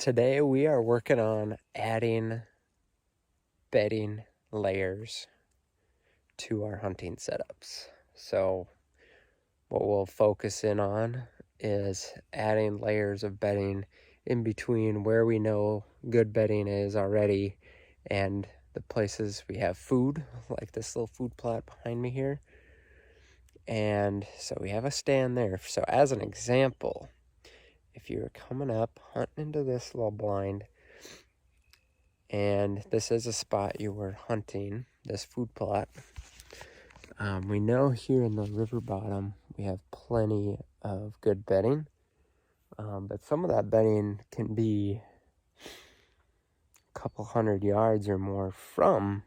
Today we are working on adding bedding layers to our hunting setups. So what we'll focus in on is adding layers of bedding in between where we know good bedding is already and the places we have food, like this little food plot behind me here. And so we have a stand there. So as an example, if you're coming up, hunting into this little blind, and this is a spot you were hunting, this food plot, we know here in the river bottom we have plenty of good bedding, but some of that bedding can be a couple 100 yards or more from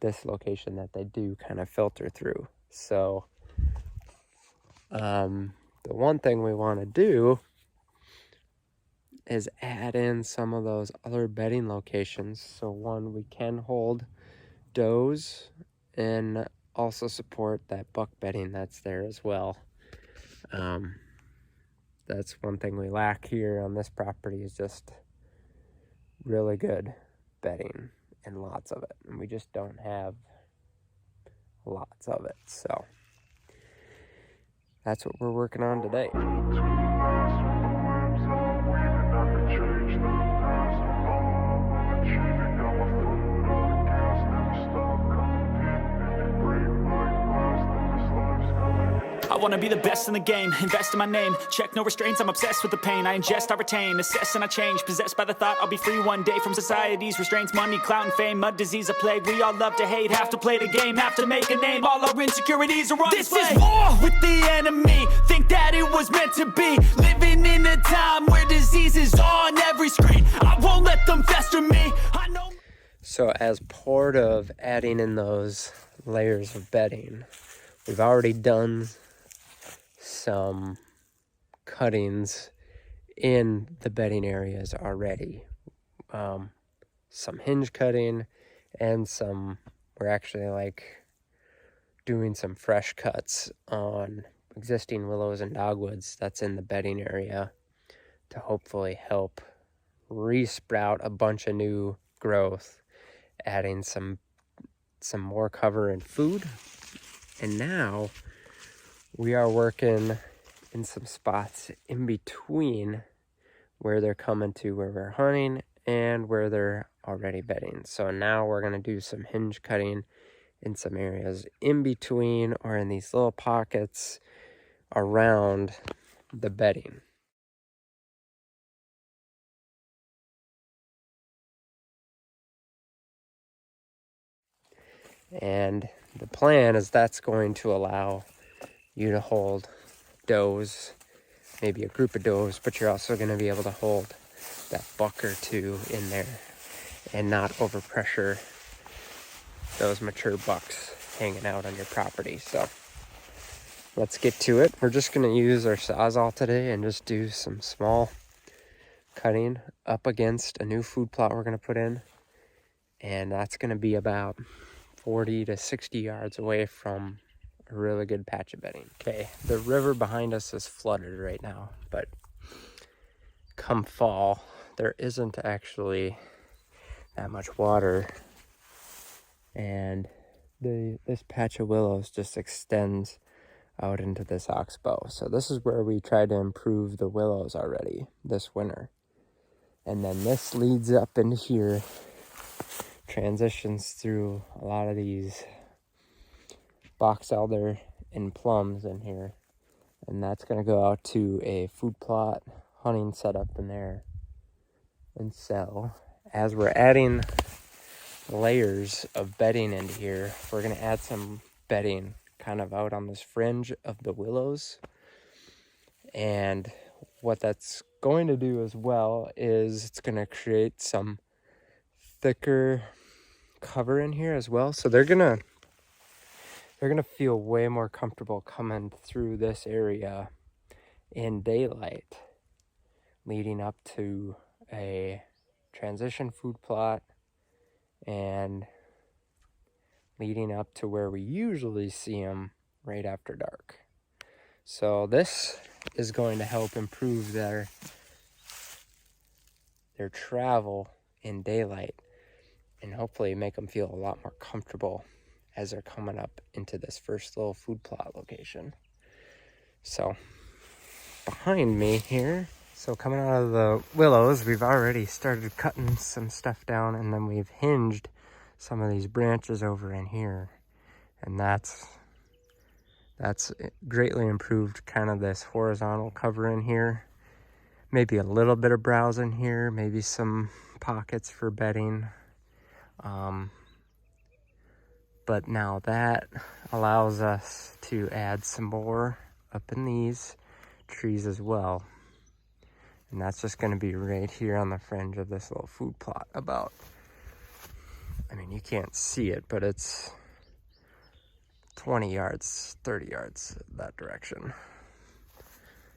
this location that they do kind of filter through. So the one thing we want to do is add in some of those other bedding locations. So one, we can hold does and also support that buck bedding that's there as well. That's one thing we lack here on this property, is just really good bedding and lots of it, and we just don't have lots of it. So that's what we're working on today. I wanna be the best in the game, invest in my name, check no restraints, I'm obsessed with the pain, I ingest, I retain, assess and I change, possessed by the thought I'll be free one day from society's restraints, money, clout and fame, mud, disease, a plague, we all love to hate, have to play the game, have to make a name, all our insecurities are on display. This is war with the enemy, think that it was meant to be, living in a time where disease is on every screen, I won't let them fester me, I know. So as part of adding in those layers of bedding, we've already done some cuttings in the bedding areas already. Some hinge cutting and we're actually like doing some fresh cuts on existing willows and dogwoods that's in the bedding area to hopefully help re-sprout a bunch of new growth, adding some more cover and food. And now we are working in some spots in between where they're coming to where we're hunting and where they're already bedding. So now we're going to do some hinge cutting in some areas in between or in these little pockets around the bedding. And the plan is that's going to allow you to hold does, maybe a group of does, but you're also going to be able to hold that buck or two in there and not overpressure those mature bucks hanging out on your property. So let's get to it. We're just going to use our Sawzall today and just do some small cutting up against a new food plot we're going to put in, and that's going to be about 40 to 60 yards away from a really good patch of bedding. Okay, the river behind us is flooded right now, but come fall, there isn't actually that much water, and this patch of willows just extends out into this oxbow. So this is where we tried to improve the willows already this winter. And then this leads up into here, transitions through a lot of these box elder and plums in here, and that's going to go out to a food plot hunting setup in there. And so as we're adding layers of bedding into here, we're going to add some bedding kind of out on this fringe of the willows. And what that's going to do as well is it's going to create some thicker cover in here as well. So they're gonna feel way more comfortable coming through this area in daylight, leading up to a transition food plot and leading up to where we usually see them right after dark. So this is going to help improve their their travel in daylight and hopefully make them feel a lot more comfortable as they're coming up into this first little food plot location. So behind me here, so coming out of the willows, we've already started cutting some stuff down, and then we've hinged some of these branches over in here, and that's greatly improved kind of this horizontal cover in here. Maybe a little bit of browse in here, maybe some pockets for bedding. But now that allows us to add some more up in these trees as well. And that's just going to be right here on the fringe of this little food plot. About, I mean, you can't see it, but it's 20 yards, 30 yards that direction.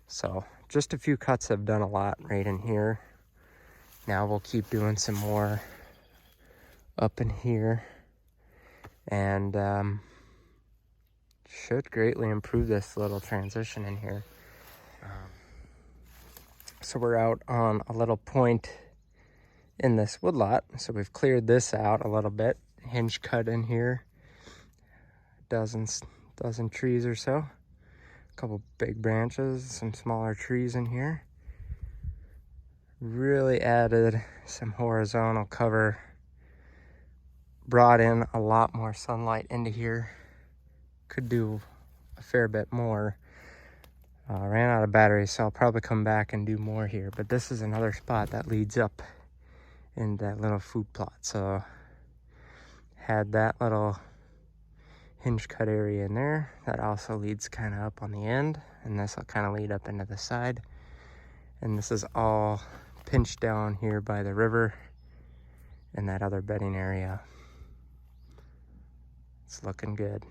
So just a few cuts have done a lot right in here. Now we'll keep doing some more up in here, and should greatly improve this little transition in here. So we're out on a little point in this woodlot. So we've cleared this out a little bit. Hinge cut in here, dozen trees or so. A couple big branches, some smaller trees in here. Really added some horizontal cover. Brought in a lot more sunlight into here. Could do a fair bit more. Ran out of batteries, so I'll probably come back and do more here. But this is another spot that leads up in that little food plot. So had that little hinge cut area in there. That also leads kind of up on the end, and this will kind of lead up into the side. And this is all pinched down here by the river and that other bedding area. It's looking good.